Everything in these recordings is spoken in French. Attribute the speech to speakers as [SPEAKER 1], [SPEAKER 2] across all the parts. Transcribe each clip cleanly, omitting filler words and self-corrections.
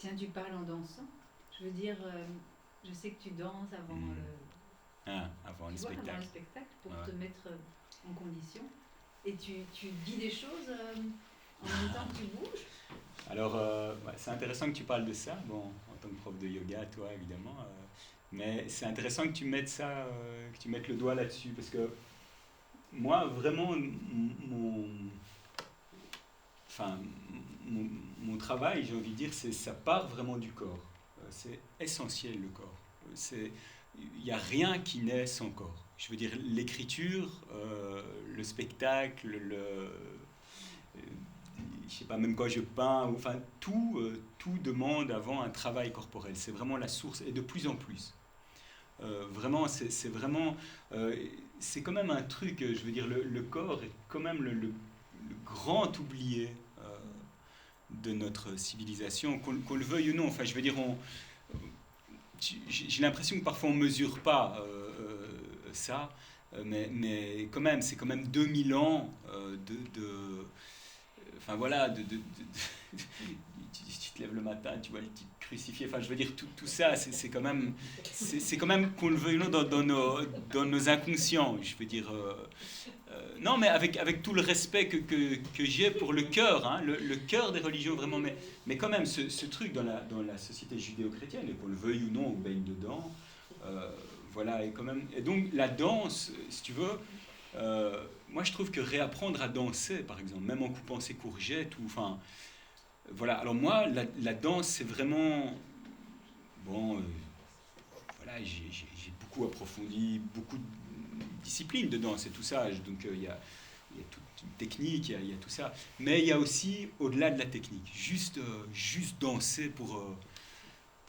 [SPEAKER 1] Tiens, tu parles en dansant. Je veux dire, je sais que tu danses avant,
[SPEAKER 2] Avant le
[SPEAKER 1] avant le
[SPEAKER 2] spectacle.
[SPEAKER 1] spectacle pour
[SPEAKER 2] Ouais.
[SPEAKER 1] te mettre en condition. Et tu dis des choses en même temps que tu bouges.
[SPEAKER 2] Alors, c'est intéressant que tu parles de ça, bon, en tant que prof de yoga, toi, évidemment. Mais c'est intéressant que tu mettes ça, que tu mettes le doigt là-dessus, parce que moi, vraiment, enfin, mon, mon travail, j'ai envie de dire, ça part vraiment du corps. C'est essentiel, le corps. Il n'y a rien qui naît sans corps. Je veux dire, l'écriture, le spectacle, je sais pas, même quand je peins, enfin, tout demande avant un travail corporel. C'est vraiment la source, et de plus en plus. Vraiment, c'est vraiment, euh, c'est quand même un truc, je veux dire, le corps est quand même le grand oublié de notre civilisation, qu'on le veuille ou non. Enfin, je veux dire, j'ai l'impression que parfois on ne mesure pas ça, mais quand même, c'est quand même 2000 ans enfin voilà, tu te lèves le matin, tu vois le type crucifié, enfin je veux dire, tout ça, c'est quand même, qu'on le veuille ou non, dans nos inconscients, je veux dire. Non, mais avec tout le respect que j'ai pour le cœur, hein, le cœur des religions, vraiment, mais quand même, ce truc dans la société judéo-chrétienne, et qu'on le veuille ou non, on baigne dedans, euh, voilà, et donc la danse, si tu veux, moi je trouve que réapprendre à danser, par exemple, même en coupant ses courgettes, ou enfin, voilà, alors moi, la danse, c'est vraiment, bon, voilà, j'ai beaucoup approfondi, beaucoup de disciplines de danse et tout ça, donc il y a toute une technique, il y a tout ça. Mais il y a aussi, au-delà de la technique, juste danser pour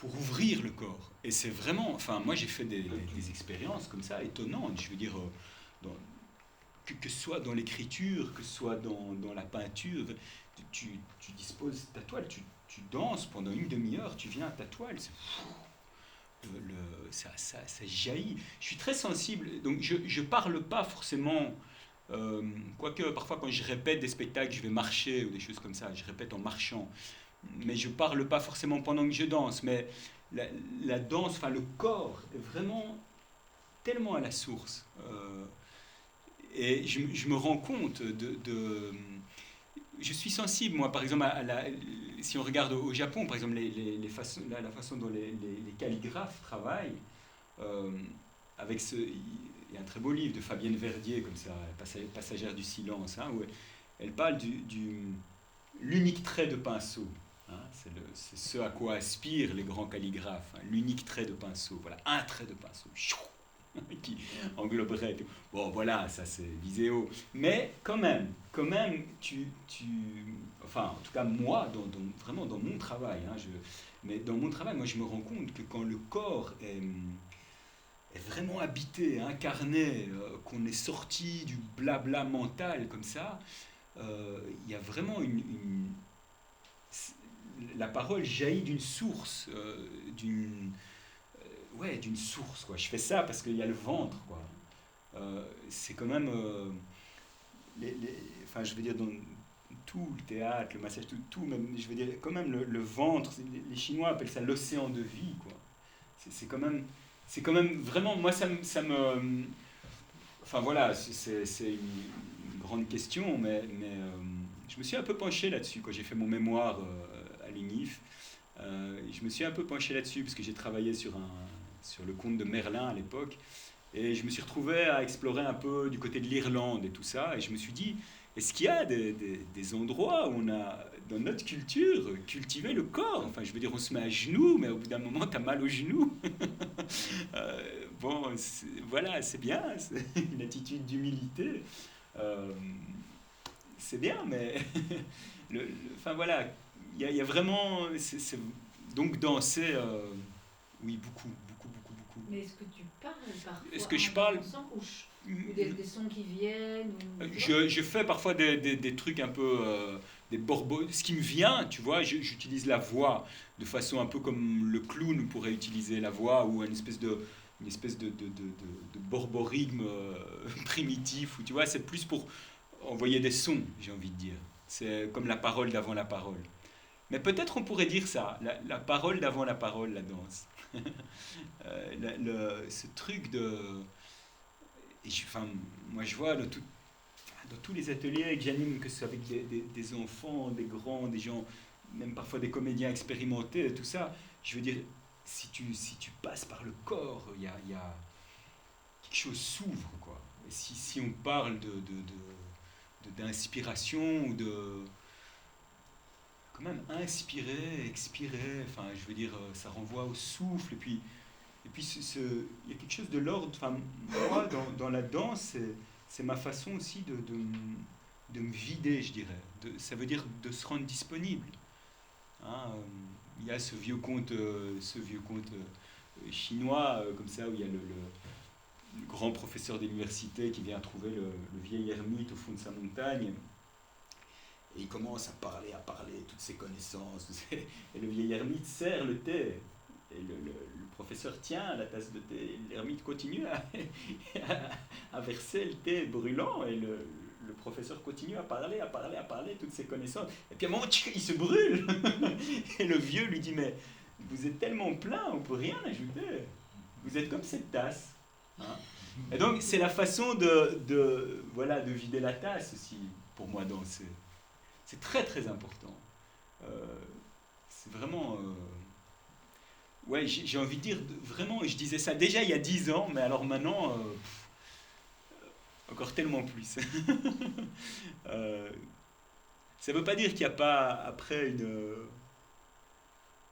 [SPEAKER 2] ouvrir le corps. Et c'est vraiment, enfin, moi j'ai fait des expériences comme ça, étonnantes, je veux dire, dans, que ce soit dans l'écriture, que ce soit dans la peinture, tu disposes ta toile, tu danses pendant une demi-heure, tu viens à ta toile, ça jaillit. Je suis très sensible, donc je ne parle pas forcément. Quoique parfois quand je répète des spectacles, je vais marcher ou des choses comme ça, je répète en marchant. Mais je parle pas forcément pendant que je danse. Mais la, la danse, enfin le corps est vraiment tellement à la source. Et je me rends compte je suis sensible, moi, par exemple, si on regarde au Japon, par exemple, la façon dont les calligraphes travaillent, euh, il y a un très beau livre de Fabienne Verdier, comme ça, Passagère du silence, hein, où elle parle l'unique trait de pinceau. Hein, c'est ce à quoi aspirent les grands calligraphes, hein, l'unique trait de pinceau. Voilà, un trait de pinceau qui engloberait tout. Bon, voilà, ça c'est vidéo. Mais quand même, enfin, en tout cas, moi, vraiment dans mon travail, hein, mais dans mon travail, moi, je me rends compte que quand le corps est vraiment habité, incarné, qu'on est sorti du blabla mental comme ça, il y a vraiment la parole jaillit d'une source, d'une source, quoi. Je fais ça parce qu'il y a le ventre, quoi. C'est quand même, enfin, je veux dire, dans tout le théâtre, le massage, tout même, je veux dire, quand même le ventre, les Chinois appellent ça l'océan de vie, quoi. C'est quand même vraiment, moi, enfin voilà, c'est une grande question, mais je me suis un peu penché là-dessus quand j'ai fait mon mémoire à l'INIF. Je me suis un peu penché là-dessus parce que j'ai travaillé sur le conte de Merlin à l'époque. Et je me suis retrouvé à explorer un peu du côté de l'Irlande et tout ça. Et je me suis dit, est-ce qu'il y a des endroits où on a, dans notre culture, cultivé le corps? Enfin, je veux dire, on se met à genoux, mais au bout d'un moment, tu as mal aux genoux. Bon, voilà, c'est bien, c'est une attitude d'humilité. Euh, c'est bien, mais enfin voilà, il y a vraiment, donc danser, oui, beaucoup, beaucoup, beaucoup, beaucoup.
[SPEAKER 1] Mais est-ce que tu parles
[SPEAKER 2] Est-ce
[SPEAKER 1] parfois
[SPEAKER 2] que je
[SPEAKER 1] en
[SPEAKER 2] parle?
[SPEAKER 1] dansant ou des sons qui viennent ou, tu vois.
[SPEAKER 2] Je fais parfois des trucs un peu, des borbos, ce qui me vient, tu vois, j'utilise la voix de façon un peu comme le clown pourrait utiliser la voix, ou une espèce de borborigme primitif, ou tu vois, c'est plus pour envoyer des sons, j'ai envie de dire. C'est comme la parole d'avant la parole. Mais peut-être on pourrait dire ça, la parole d'avant la parole, la danse. Ce truc de... Enfin, moi je vois dans tous les ateliers que j'anime, que ce soit avec des enfants, des grands, des gens, même parfois des comédiens expérimentés, tout ça, je veux dire, si tu passes par le corps, il y a quelque chose s'ouvre, quoi. Et si on parle d'inspiration ou de quand même inspirer, expirer, enfin je veux dire, ça renvoie au souffle, et puis il y a quelque chose de l'ordre, enfin moi dans la danse, c'est ma façon aussi de me vider, je dirais. Ça veut dire de se rendre disponible. Hein, il y a ce vieux conte chinois, comme ça, où il y a le grand professeur d'université qui vient trouver le vieil ermite au fond de sa montagne. Et il commence à parler toutes ses connaissances. Et le vieil ermite sert le thé. Et le professeur tient la tasse de thé. Et l'ermite continue à verser le thé brûlant. Et le professeur continue à parler, toutes ses connaissances. Et puis à un moment, il se brûle. Et le vieux lui dit, mais vous êtes tellement plein, on ne peut rien ajouter. Vous êtes comme cette tasse. Hein. Et donc, c'est la façon voilà, de vider la tasse aussi, pour moi, danser. C'est très très important. C'est vraiment... ouais, j'ai envie de dire, vraiment, je disais ça déjà il y a 10 ans, mais alors maintenant, encore tellement plus. Ça ne veut pas dire qu'il n'y a pas après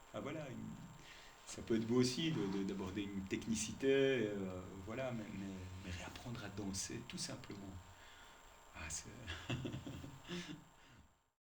[SPEAKER 2] enfin, voilà, ça peut être beau aussi d'aborder une technicité, voilà, mais réapprendre à danser, tout simplement. Ah,